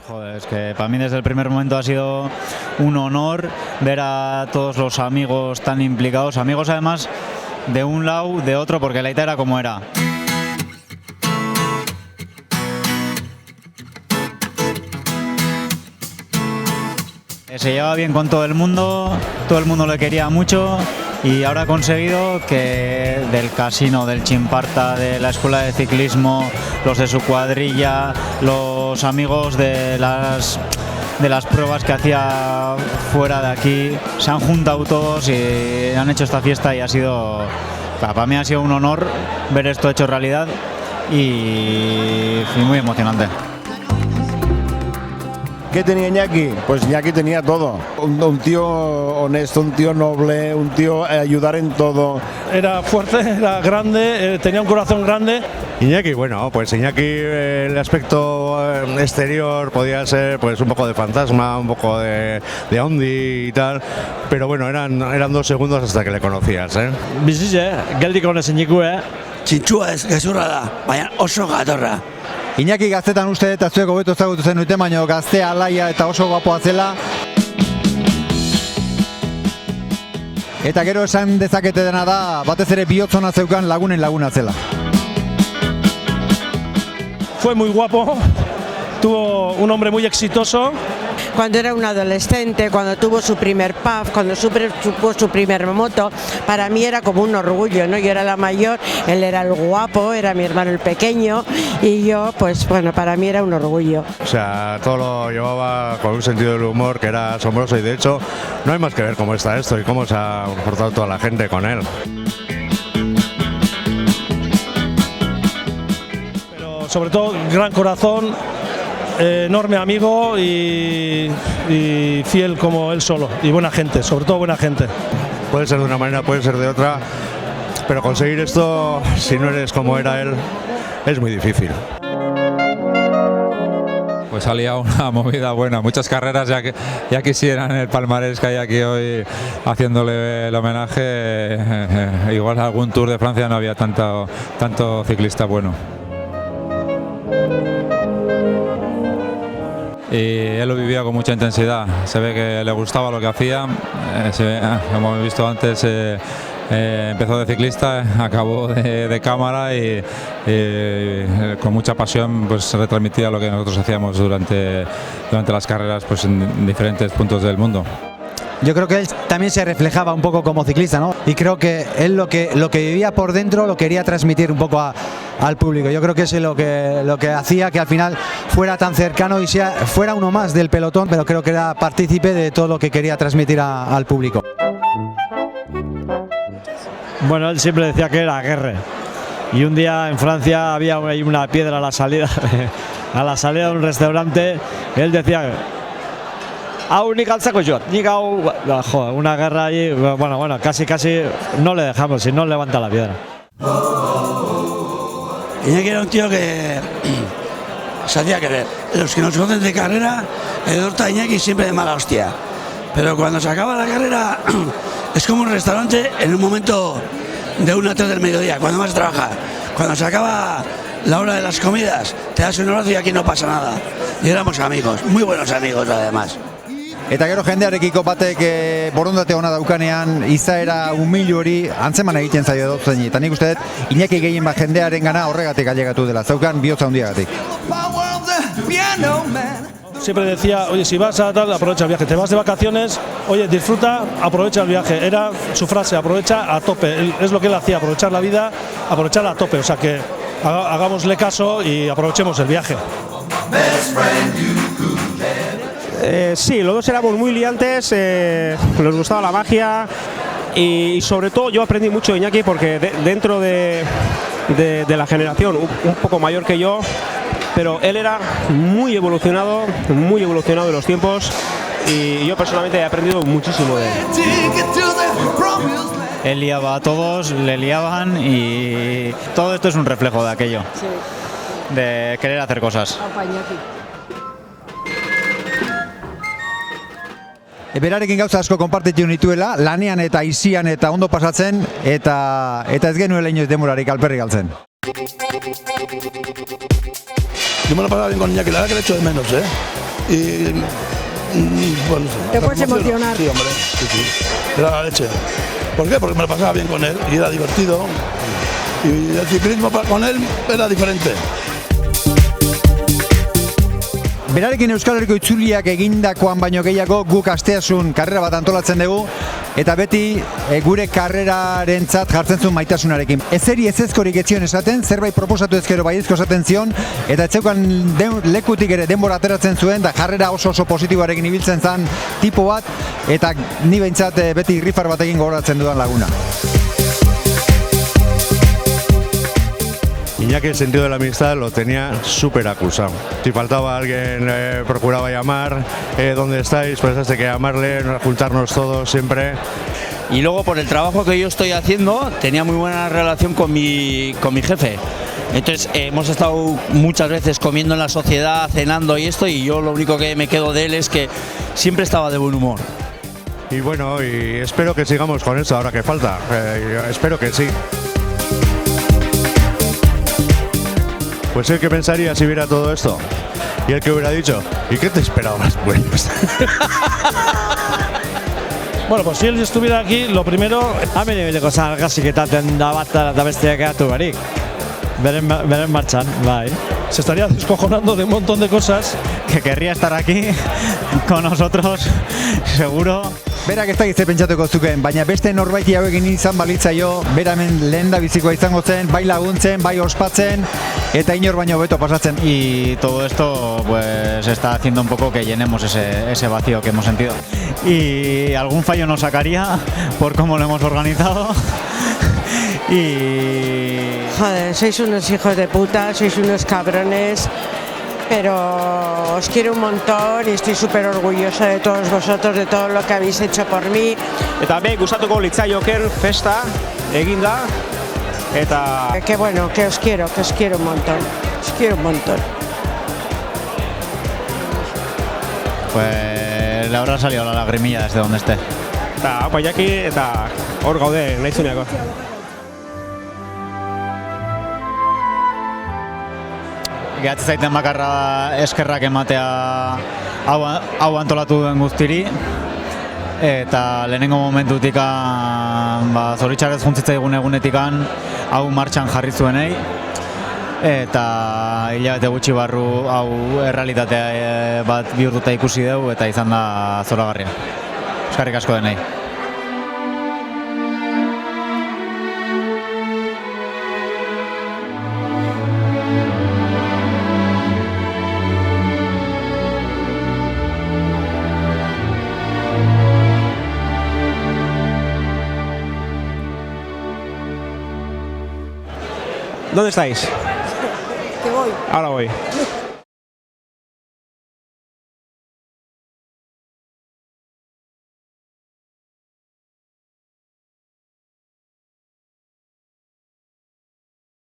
Joder, es que para mí desde el primer momento ha sido un honor ver a todos los amigos tan implicados, amigos además de un lado, de otro, porque la Aita era como era. Se llevaba bien con todo el mundo le quería mucho y ahora ha conseguido que del casino, del Chimparta, de la escuela de ciclismo, los de su cuadrilla, los amigos de las pruebas que hacía fuera de aquí, se han juntado todos y han hecho esta fiesta y ha sido, para mí ha sido un honor ver esto hecho realidad y muy emocionante. ¿Qué tenía Iñaki? Pues Iñaki tenía todo. Un tío honesto, un tío noble, un tío ayudar en todo. Era fuerte, era grande, tenía un corazón grande. Iñaki, bueno, pues Iñaki el aspecto exterior podía ser pues un poco de fantasma, un poco de ondi y tal, pero bueno, eran 2 segundos hasta que le conocías, ¿eh? Bizize, geldik honez Iñiku, Txintxua ez gezurra da, baina oso gatorra. Iñaki gaztetan uste eta zuek hobeto ezagutu zen dute, baina gaztea alaia eta oso guapoa zela. Eta gero esan dezakete dena da, batez ere bihotzona zeukan lagunen laguna zela. Fue muy guapo, tuvo un hombre muy exitoso. Cuando era un adolescente, cuando tuvo su primer pub, cuando tuvo su primer moto, para mí era como un orgullo, ¿no? Yo era la mayor, él era el guapo, era mi hermano el pequeño y yo, pues bueno, para mí era un orgullo. O sea, todo lo llevaba con un sentido del humor que era asombroso y de hecho no hay más que ver cómo está esto y cómo se ha portado toda la gente con él. Pero sobre todo, gran corazón. Enorme amigo y fiel como él solo y buena gente, sobre todo buena gente. Puede ser de una manera, puede ser de otra, pero conseguir esto, si no eres como era él, es muy difícil. Pues salía una movida buena, muchas carreras ya quisieran el palmarés que hay aquí hoy haciéndole el homenaje, igual algún Tour de Francia no había tanto ciclista bueno. Y él lo vivía con mucha intensidad, se ve que le gustaba lo que hacía, como hemos visto antes, empezó de ciclista, acabó de cámara y con mucha pasión pues retransmitía lo que nosotros hacíamos durante las carreras pues en diferentes puntos del mundo. Yo creo que él también se reflejaba un poco como ciclista, ¿no? Y creo que él lo que vivía por dentro lo quería transmitir un poco al público. Yo creo que es lo que hacía que al final fuera tan cercano y fuera uno más del pelotón, pero creo que era partícipe de todo lo que quería transmitir al público. Bueno, él siempre decía que era guerre. Y un día en Francia había una piedra a la salida de un restaurante. Él decía... una guerra allí, bueno, casi no le dejamos, si no levanta la piedra. Iñaki era un tío que se hacía querer. Los que nos conocen de carrera, el Horta Iñaki siempre de mala hostia. Pero cuando se acaba la carrera, es como un restaurante en un momento de 1 a 3 del mediodía, cuando más trabaja. Cuando se acaba la hora de las comidas, te das un abrazo y aquí no pasa nada. Y éramos amigos, muy buenos amigos además. Eta gero jendearekiko batek borondate ona daukanean izaera umilu hori antzeman egiten zaio edozein. Eta nik uste dut Iñaki gehien bat jendearengana horregatik ailegatu dela, zeukan bihotza handiagatik. Siempre decía, oye, si vas a tal, aprovecha el viaje. Te vas de vacaciones, oye, disfruta, aprovecha el viaje. Era su frase, aprovecha a tope. Es lo que él hacía, aprovechar la vida, aprovecharla a tope. O sea que hagámosle caso y aprovechemos el viaje. Sí, los dos éramos muy liantes, nos gustaba la magia y sobre todo yo aprendí mucho de Iñaki porque dentro de la generación un poco mayor que yo, pero él era muy evolucionado de los tiempos y yo personalmente he aprendido muchísimo de él. Él liaba a todos, le liaban y todo esto es un reflejo de aquello, de querer hacer cosas. Berarekin gauza asko konpartitu nituela, lanean eta isian eta ondo pasatzen, eta ez genuela inoiz denborarik alperrik galtzen. Yo me lo pasaba bien con Iñaki, la verdad que le echo de menos, ¿eh? Y bueno, no sé, Te puedes emocionar. Sí, hombre, sí. Era la leche. ¿Por qué? Porque me lo pasaba bien con él y era divertido. Y el ciclismo con él era diferente. Berarekin Euskal Herriko itzuliak egindakoan baino gehiago guk asteasun karrera bat antolatzen dugu eta beti gure karrerarentzat jartzen zuen maitasunarekin. Ezeri ezezkorik etzion esaten, zerbait proposatu ezkero baiezko esaten zion eta etzeukan lekutik ere denbora ateratzen zuen da jarrera oso positiboarekin ibiltzen zen tipo bat eta ni behintzat beti rifar batekin gogoratzen dudan laguna. Iñaki el sentido de la amistad lo tenía súper acusado. Si faltaba alguien, procuraba llamar, ¿dónde estáis? Pues hasta que llamarle, juntarnos todos siempre. Y luego por el trabajo que yo estoy haciendo, tenía muy buena relación con mi jefe. Entonces hemos estado muchas veces comiendo en la sociedad, cenando y esto, y yo lo único que me quedo de él es que siempre estaba de buen humor. Y bueno, y espero que sigamos con eso ahora que falta. Espero que sí. Pues el que pensaría si viera todo esto y el que hubiera dicho, ¿y qué te esperabas? Pues Bueno, pues si él estuviera aquí, lo primero... Hemen ibileko argaziketaten da bat da besteak gatu barik. Beren martxan, bai. Se estaría descojonando de un montón de cosas. Que querría estar aquí con nosotros, seguro. Berak ez da gizte pentsatuko zuken, baina beste norbaiti hauekin izan balitzaio, beramen lehen da bizikoa izango zen, bai laguntzen, bai ospatzen, eta inor baino beto pasatzen. Y todo esto pues está haciendo un poco que llenemos ese vacío que hemos sentido. Y algún fallo nos sacaría por cómo lo hemos organizado. Y... Joder, sois unos hijos de puta, sois unos cabrones, pero os quiero un montón y estoy súper orgullosa de todos vosotros, de todo lo que habéis hecho por mí. Eta be, gustatuko litzaioken festa eginda, eta... Que bueno, que os quiero un montón, os quiero un montón. Pues le habrá salido la lagrimilla desde donde esté. Eta Iñaki eta hor gaude nahizuneako. Gehatzen zaiten bakarra eskerrak ematea hau antolatu duen guztiri. Eta lehenengo momentutikan zoritxarrez juntzitzaigun egunetikan hau martxan jarri zuenei. Eta hilabete gutxi barru hau errealitatea bat bihurtuta ikusi dugu eta izan da zoragarria. Eskerrik asko denei. ¿Dónde estáis? Que voy. Ahora voy.